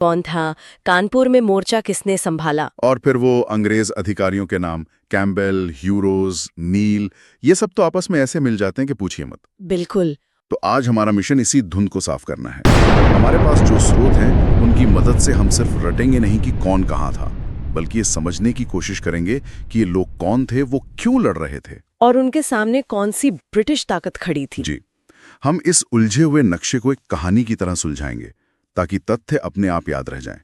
कौन था, कानपुर में मोर्चा किसने संभाला। और फिर वो अंग्रेज अधिकारियों के नाम, कैम्बेल, ह्यूरोज, नील, ये सब तो आपस में ऐसे मिल जाते हैं कि पूछिए मत। बिल्कुल। तो आज हमारा मिशन इसी धुंध को साफ करना है। हमारे पास जो स्रोत हैं उनकी मदद से हम सिर्फ रटेंगे नहीं कि कौन कहाँ था, बल्कि ये समझने की कोशिश करेंगे कि ये लोग कौन थे, वो क्यों लड़ रहे थे, और उनके सामने कौन सी ब्रिटिश ताकत खड़ी थी। जी, हम इस उलझे हुए नक्शे को एक कहानी की तरह सुलझाएंगे ताकि तथ्य अपने आप याद रह जाएं।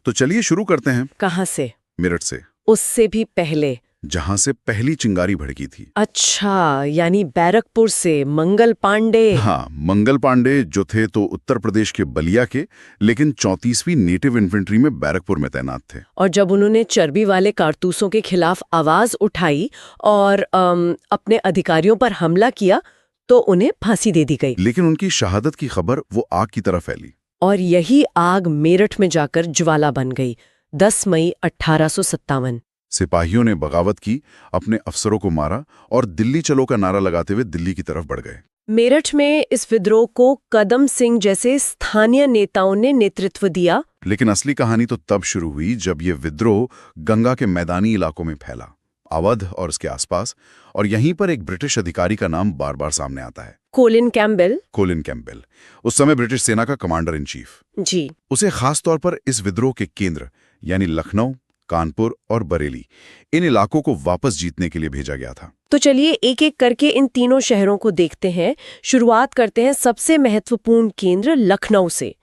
तो चलिए शुरू करते हैं। कहाँ से? मेरठ से। उससे भी पहले? जहां से पहली चिंगारी भड़की थी। अच्छा, यानी बैरकपुर से मंगल पांडे। हाँ, मंगल पांडे जो थे तो उत्तर प्रदेश के बलिया के, लेकिन 34वीं नेटिव इन्फेंट्री में बैरकपुर में तैनात थे। और जब उन्होंने चर्बी वाले कारतूसों के खिलाफ आवाज उठाई और अपने अधिकारियों पर हमला किया तो उन्हें फांसी दे दी गई। लेकिन उनकी शहादत की खबर वो आग की तरह फैली। और यही आग मेरठ में जाकर ज्वाला बन गई 10 मई 1857। सिपाहियों ने बगावत की, अपने अफसरों को मारा और दिल्ली चलो का नारा लगाते हुए दिल्ली की तरफ बढ़ गए। मेरठ में इस विद्रोह को कदम सिंह जैसे स्थानीय नेताओं ने नेतृत्व दिया। लेकिन असली कहानी तो तब शुरू हुई जब ये विद्रोह गंगा के मैदानी इलाकों में फैला, अवध और उसके आसपास, और यहीं पर एक ब्रिटिश अधिकारी का नाम बार बार सामने आता है। Colin Campbell. कोलिन कैम्बेल, उस समय ब्रिटिश सेना का कमांडर इन चीफ। जी। उसे खास तौर पर इस विद्रोह के केंद्र यानी लखनऊ, कानपुर और बरेली, इन इलाकों को वापस जीतने के लिए भेजा गया था। तो चलिए एक एक करके इन तीनों शहरों को देखते हैं। शुरुआत करते हैं सबसे महत्वपूर्ण केंद्र लखनऊ से।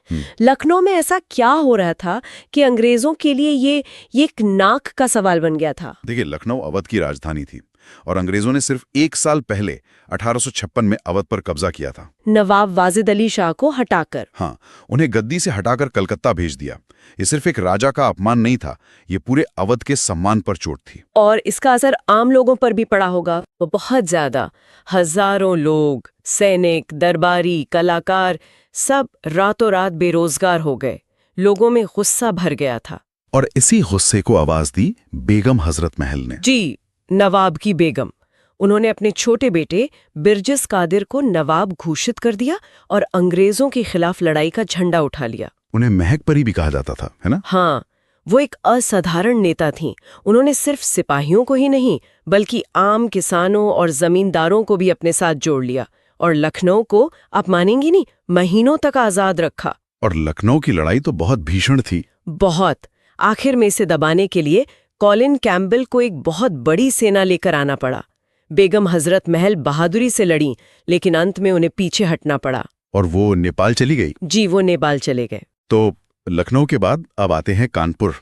लखनऊ में ऐसा क्या हो रहा था कि अंग्रेजों के लिए ये एक नाक का सवाल बन गया था? देखिए, लखनऊ अवध की राजधानी थी और अंग्रेजों ने सिर्फ 1 साल पहले 1856 में अवध पर कब्जा किया था। नवाब वाजिद अली शाह को हटाकर। हाँ, उन्हें गद्दी से हटाकर कलकत्ता भेज दिया। ये सिर्फ एक राजा का अपमान नहीं था, ये पूरे अवध के सम्मान पर चोट थी। और इसका असर आम लोगों पर भी पड़ा होगा, वो बहुत ज्यादा। हजारों लोग, सैनिक, दरबारी, कलाकार, सब रातों रात बेरोजगार हो गए। लोगों में गुस्सा भर गया था। और इसी गुस्से को आवाज दी बेगम हजरत महल ने। जी, नवाब की बेगम। उन्होंने अपने छोटे बेटे बिरजिस कादिर को नवाब घोषित कर दिया और अंग्रेजों के खिलाफ लड़ाई का झंडा उठा लिया। उन्हें महक परी भी कहा जाता था, है ना? हाँ, वो एक असाधारण नेता थीं। उन्होंने सिर्फ सिपाहियों को ही नहीं बल्कि आम किसानों और जमींदारों को भी अपने साथ जोड़ लिया और लखनऊ को, आप मानेंगी नहीं, महीनों तक आजाद रखा। और लखनऊ की लड़ाई तो बहुत भीषण थी। बहुत। आखिर में इसे दबाने के लिए कॉलिन कैम्बेल को एक बहुत बड़ी सेना लेकर आना पड़ा। बेगम हजरत महल बहादुरी से लड़ी, लेकिन अंत में उन्हें पीछे हटना पड़ा। और वो नेपाल चली गई। जी, वो नेपाल चले गए। तो लखनऊ के बाद अब आते हैं कानपुर।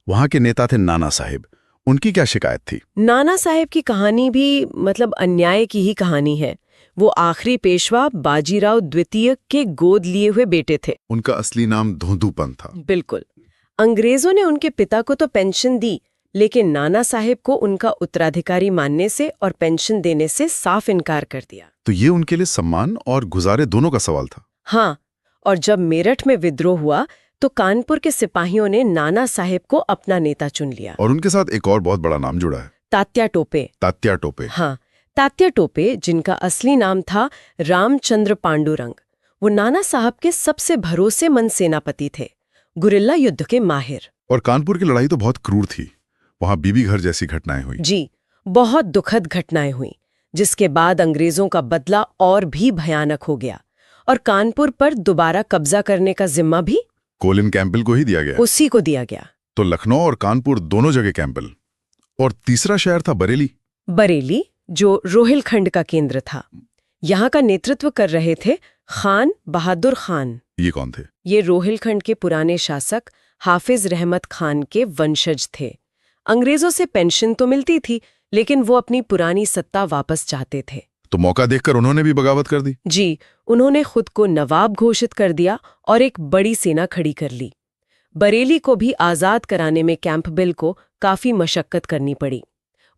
वहां के नेता थे नाना साहिब। उनकी क्या शिकायत थी? नाना साहिब की कहानी भी अन्याय की ही कहानी है। वो आखिरी पेशवा बाजीराव द्वितीय के गोद लिए हुए बेटे थे। उनका असली नाम धोंदूपंत था। बिल्कुल। अंग्रेजों ने उनके पिता को तो पेंशन दी, लेकिन नाना साहिब को उनका उत्तराधिकारी मानने से और पेंशन देने से साफ इनकार कर दिया। तो ये उनके लिए सम्मान और गुजारे दोनों का सवाल था। हाँ, और जब मेरठ में विद्रोह हुआ तो कानपुर के सिपाहियों ने नाना साहिब को अपना नेता चुन लिया। और उनके साथ एक और बहुत बड़ा नाम जुड़ा है, तात्या टोपे। तात्या टोपे। हाँ, तात्या टोपे, जिनका असली नाम था रामचंद्र पांडुरंग। वो नाना साहब के सबसे भरोसेमंद सेनापति थे, गुरिल्ला युद्ध के माहिर। और कानपुर की लड़ाई तो बहुत क्रूर थी। वहां बीबी घर जैसी घटनाएं हुई। जी, बहुत दुखद घटनाएं हुई, जिसके बाद अंग्रेजों का बदला और भी भयानक हो गया और कानपुर पर दोबारा कब्जा करने का जिम्मा भी कोलिन कैम्बेल को ही दिया गया। उसी को दिया गया। तो लखनऊ और कानपुर दोनों जगह कैम्बेल। और तीसरा शहर था बरेली। बरेली, जो रोहिलखंड का केंद्र था। यहाँ का नेतृत्व कर रहे थे खान बहादुर खान। ये कौन थे? ये रोहिलखंड के पुराने शासक हाफिज रहमत खान के वंशज थे। अंग्रेजों से पेंशन तो मिलती थी, लेकिन वो अपनी पुरानी सत्ता वापस चाहते थे। तो मौका देखकर उन्होंने भी बगावत कर दी। जी, उन्होंने खुद को नवाब घोषित कर दिया और एक बड़ी सेना खड़ी कर ली। बरेली को भी आजाद कराने में कैंपबेल को काफी मशक्कत करनी पड़ी।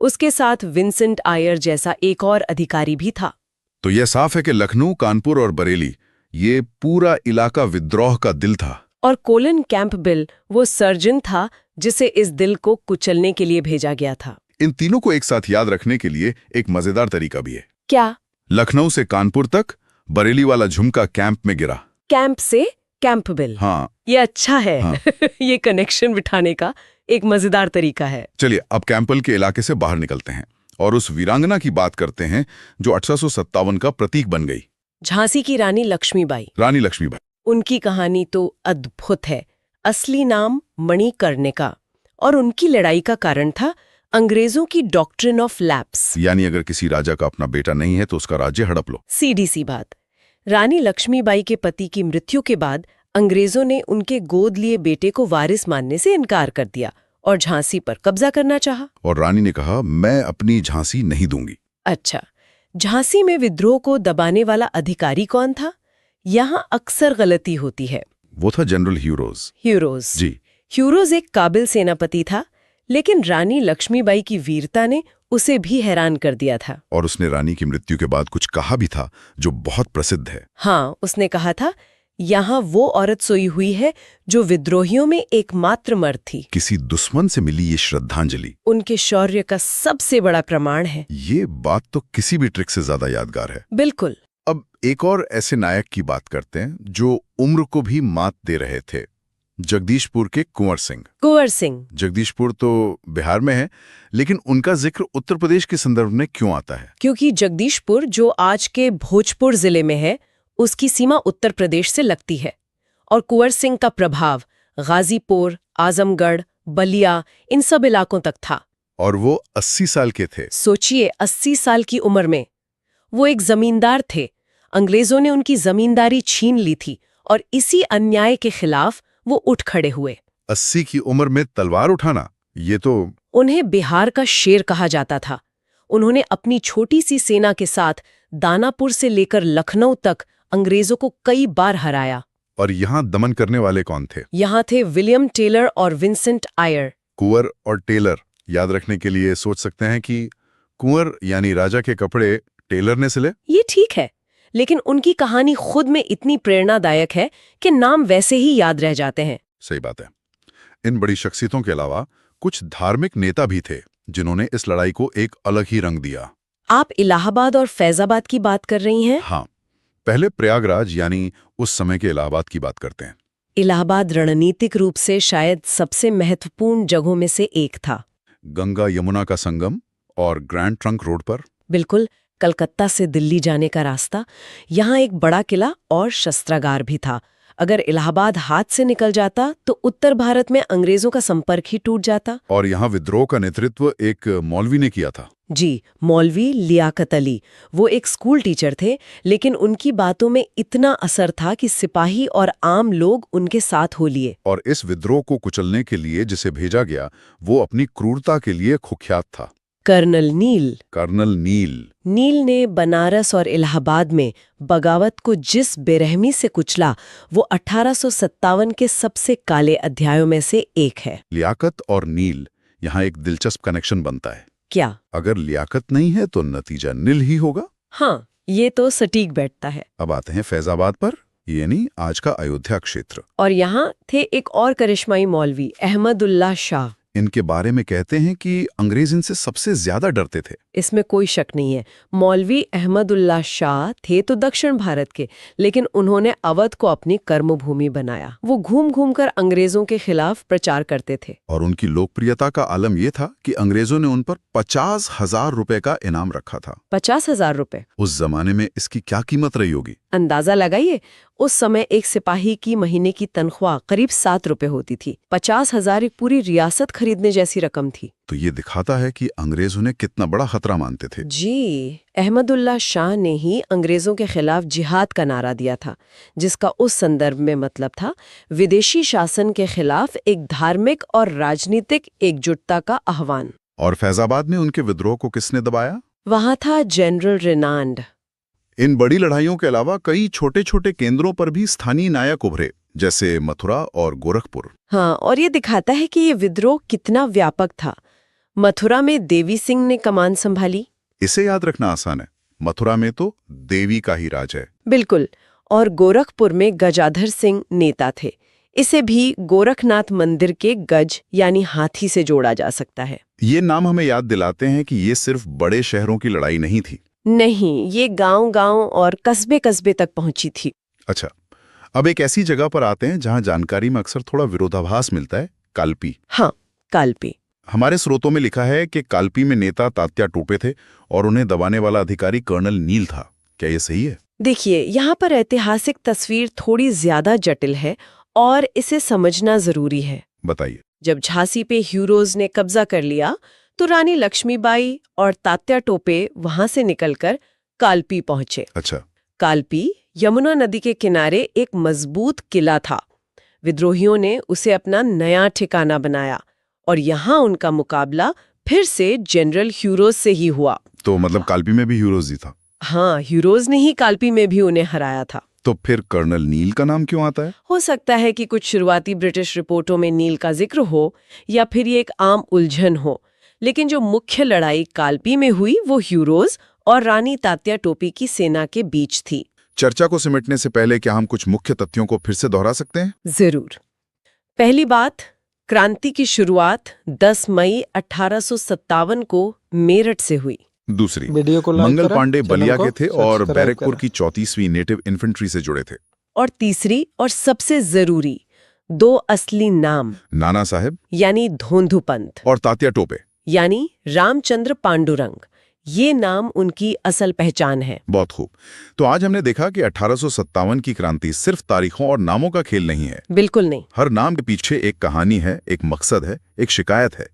उसके साथ विंसेंट आयर जैसा एक और अधिकारी भी था। तो यह साफ है कि लखनऊ, कानपुर और बरेली, ये पूरा इलाका विद्रोह का दिल था। और कोलिन कैंपबेल वो सर्जन था जिसे इस दिल को कुचलने के लिए भेजा गया था। इन तीनों को एक साथ याद रखने के लिए एक मजेदार तरीका भी है। क्या? लखनऊ से कानपुर तक बरेली वाला झुमका कैंप में गिरा। कैंप से कैंपबेल। हाँ, ये अच्छा है। हाँ। ये कनेक्शन बिठाने का एक मजेदार तरीका है। चलिए अब कैंपबेल के इलाके से बाहर निकलते हैं और उस वीरांगना की बात करते हैं जो 1857 का प्रतीक बन गई, झांसी की रानी लक्ष्मीबाई। रानी लक्ष्मीबाई। उनकी कहानी तो अद्भुत है। असली नाम मणिकर्णिका, और उनकी लड़ाई का कारण था अंग्रेजों की डॉक्ट्रिन ऑफ लैप्स। यानी अगर किसी राजा का अपना बेटा नहीं है तो उसका राज्य हड़प लो। सीधी सी बात। रानी लक्ष्मीबाई के पति की मृत्यु के बाद अंग्रेजों ने उनके गोद लिए बेटे को वारिस मानने से इनकार कर दिया और झांसी पर कब्जा करना चाहा। और रानी ने कहा मैं अपनी झांसी नहीं दूंगी। अच्छा, झांसी में विद्रोह को दबाने वाला अधिकारी कौन था? यहाँ अक्सर गलती होती है। वो था जनरल ह्यूरोज। ह्यूरोज जी। ह्यूरोज एक काबिल सेनापति था, लेकिन रानी लक्ष्मीबाई की वीरता ने उसे भी हैरान कर दिया था। और उसने रानी की मृत्यु के बाद कुछ कहा भी था जो बहुत प्रसिद्ध है। हाँ, उसने कहा था, यहाँ वो औरत सोई हुई है जो विद्रोहियों में एकमात्र मर्द थी। किसी दुश्मन से मिली ये श्रद्धांजलि उनके शौर्य का सबसे बड़ा प्रमाण है। ये बात तो किसी भी ट्रिक से ज्यादा यादगार है। बिल्कुल। अब एक और ऐसे नायक की बात करते हैं जो उम्र को भी मात दे रहे थे, जगदीशपुर के कुंवर सिंह। कुंवर सिंह। जगदीशपुर तो बिहार में है, लेकिन उनका जिक्र उत्तर प्रदेश के संदर्भ में क्यों आता है? क्योंकि जगदीशपुर, जो आज के भोजपुर जिले में है, उसकी सीमा उत्तर प्रदेश से लगती है, और कुंवर सिंह का प्रभाव गाजीपुर, आजमगढ़, बलिया, इन सब इलाकों तक था। और वो 80 साल के थे। सोचिए, 80 साल की उम्र में। वो एक जमींदार थे। अंग्रेजों ने उनकी जमींदारी छीन ली थी और इसी अन्याय के खिलाफ वो उठ खड़े हुए। 80 की उम्र में तलवार उठाना, ये तो। उन्हें बिहार का शेर कहा जाता था। उन्होंने अपनी छोटी सी सेना के साथ दानापुर से लेकर लखनऊ तक अंग्रेजों को कई बार हराया। और यहाँ दमन करने वाले कौन थे? यहाँ थे विलियम टेलर और विंसेंट आयर। कुंवर और टेलर याद रखने के लिए सोच सकते हैं कि कुंवर यानी राजा के कपड़े टेलर ने सिले। ये ठीक है, लेकिन उनकी कहानी खुद में इतनी प्रेरणादायक है कि नाम वैसे ही याद रह जाते हैं। सही बात है। इन बड़ी शख्सियतों के अलावा कुछ धार्मिक नेता भी थे जिन्होंने इस लड़ाई को एक अलग ही रंग दिया। आप इलाहाबाद और फैजाबाद की बात कर रही हैं? हाँ, पहले प्रयागराज यानी उस समय के इलाहाबाद की बात करते हैं। इलाहाबाद रणनीतिक रूप से शायद सबसे महत्वपूर्ण जगहों में से एक था। गंगा यमुना का संगम और ग्रैंड ट्रंक रोड पर। बिल्कुल, कलकत्ता से दिल्ली जाने का रास्ता। यहाँ एक बड़ा किला और शस्त्रागार भी था। अगर इलाहाबाद हाथ से निकल जाता तो उत्तर भारत में अंग्रेजों का संपर्क ही टूट जाता। और यहाँ विद्रोह का नेतृत्व एक मौलवी ने किया था। जी, मौलवी लियाकत अली। वो एक स्कूल टीचर थे, लेकिन उनकी बातों में इतना असर था कि सिपाही और आम लोग उनके साथ हो लिए। और इस विद्रोह को कुचलने के लिए जिसे भेजा गया, वो अपनी क्रूरता के लिए कुख्यात था। कर्नल नील। कर्नल नील। नील ने बनारस और इलाहाबाद में बगावत को जिस बेरहमी से कुचला, वो 1857 के सबसे काले अध्यायों में से एक है। लियाकत और नील, यहाँ एक दिलचस्प कनेक्शन बनता है। क्या? अगर लियाकत नहीं है तो नतीजा नील ही होगा। हाँ, ये तो सटीक बैठता है। अब आते हैं फैजाबाद पर, यानी आज का अयोध्या क्षेत्र। और यहाँ थे एक और करिश्माई मौलवी, अहमदुल्ला शाह। इनके बारे में कहते हैं कि अंग्रेज इनसे सबसे ज्यादा डरते थे। इसमें कोई शक नहीं है। मौलवी अहमदुल्ला शाह थे तो दक्षिण भारत के, लेकिन उन्होंने अवध को अपनी कर्मभूमि बनाया। वो घूम घूम कर अंग्रेजों के खिलाफ प्रचार करते थे। और उनकी लोकप्रियता का आलम यह था कि अंग्रेजों ने उन पर 50,000 रुपए का इनाम रखा था। 50,000 रुपए? उस जमाने में इसकी क्या कीमत रही होगी? अंदाजा लगाइए। उस समय एक सिपाही की महीने की तनख्वाह करीब 7 रुपए होती थी। 50,000 एक पूरी रियासत खरीदने जैसी रकम थी। तो ये दिखाता है कि अंग्रेज उन्हें कितना बड़ा खतरा मानते थे। जी, अहमदुल्ला शाह ने ही अंग्रेजों के खिलाफ जिहाद का नारा दिया था, जिसका उस संदर्भ में मतलब था विदेशी शासन के खिलाफ एक धार्मिक और राजनीतिक एकजुटता का आह्वान। और फैजाबाद में उनके विद्रोह को किसने दबाया? वहां था जनरल रेनांड। इन बड़ी लड़ाइयों के अलावा कई छोटे छोटे केंद्रों पर भी स्थानीय नायक उभरे, जैसे मथुरा और गोरखपुर। हाँ, और ये दिखाता है कि ये विद्रोह कितना व्यापक था। मथुरा में देवी सिंह ने कमान संभाली। इसे याद रखना आसान है, मथुरा में तो देवी का ही राज है। बिल्कुल। और गोरखपुर में गजाधर सिंह नेता थे। इसे भी गोरखनाथ मंदिर के गज यानी हाथी से जोड़ा जा सकता है। ये नाम हमें याद दिलाते हैं कि ये सिर्फ बड़े शहरों की लड़ाई नहीं थी। नहीं, ये गांव-गांव और कस्बे-कस्बे तक पहुंची थी। अच्छा, अब एक ऐसी जगह पर आते हैं जहां जानकारी में अक्सर थोड़ा विरोधाभास मिलता है, काल्पी। हाँ, काल्पी। हमारे स्रोतों में लिखा है कि काल्पी में नेता तात्या टोपे थे और उन्हें दबाने वाला अधिकारी कर्नल नील था। क्या ये सही है? देखिए, यहाँ पर ऐतिहासिक तस्वीर थोड़ी ज्यादा जटिल है और इसे समझना जरूरी है। बताइए। जब झांसी पे ह्यूरोज ने कब्जा कर लिया तो रानी लक्ष्मीबाई और तात्या टोपे वहां से निकलकर काल्पी पहुंचे। अच्छा। काल्पी यमुना नदी के किनारे एक मजबूत किला था। विद्रोहियों ने उसे अपना नया ठिकाना बनाया और यहाँ उनका मुकाबला फिर से जनरल ह्यूरोज से ही हुआ। तो मतलब काल्पी में भी ह्यूरोज ही था? हाँ, ह्यूरोज ने ही काल्पी में भी उन्हें हराया था। तो फिर कर्नल नील का नाम क्यों आता है? हो सकता है कि कुछ शुरुआती ब्रिटिश रिपोर्टों में नील का जिक्र हो या फिर ये एक आम उलझन हो, लेकिन जो मुख्य लड़ाई काल्पी में हुई वो ह्यूरोज और रानी तात्या टोपी की सेना के बीच थी। चर्चा को सिमटने से पहले क्या हम कुछ मुख्य तथ्यों को फिर से दोहरा सकते हैं? जरूर। पहली बात, क्रांति की शुरुआत 10 मई 1857 को मेरठ से हुई। दूसरी, वीडियो को लाइक मंगल करें, पांडे चैनल बलिया को के थे और सब्सक्राइब बैरकपुर करें। की 34वीं नेटिव इन्फेंट्री से जुड़े थे। और तीसरी और सबसे जरूरी, 2 असली नाम, नाना साहेब यानी धोंधुपंत और तात्या टोपे, यानी रामचंद्र पांडुरंग, ये नाम उनकी असल पहचान है। बहुत खूब। तो आज हमने देखा कि 1857 की क्रांति सिर्फ तारीखों और नामों का खेल नहीं है। बिल्कुल नहीं। हर नाम के पीछे एक कहानी है, एक मकसद है, एक शिकायत है।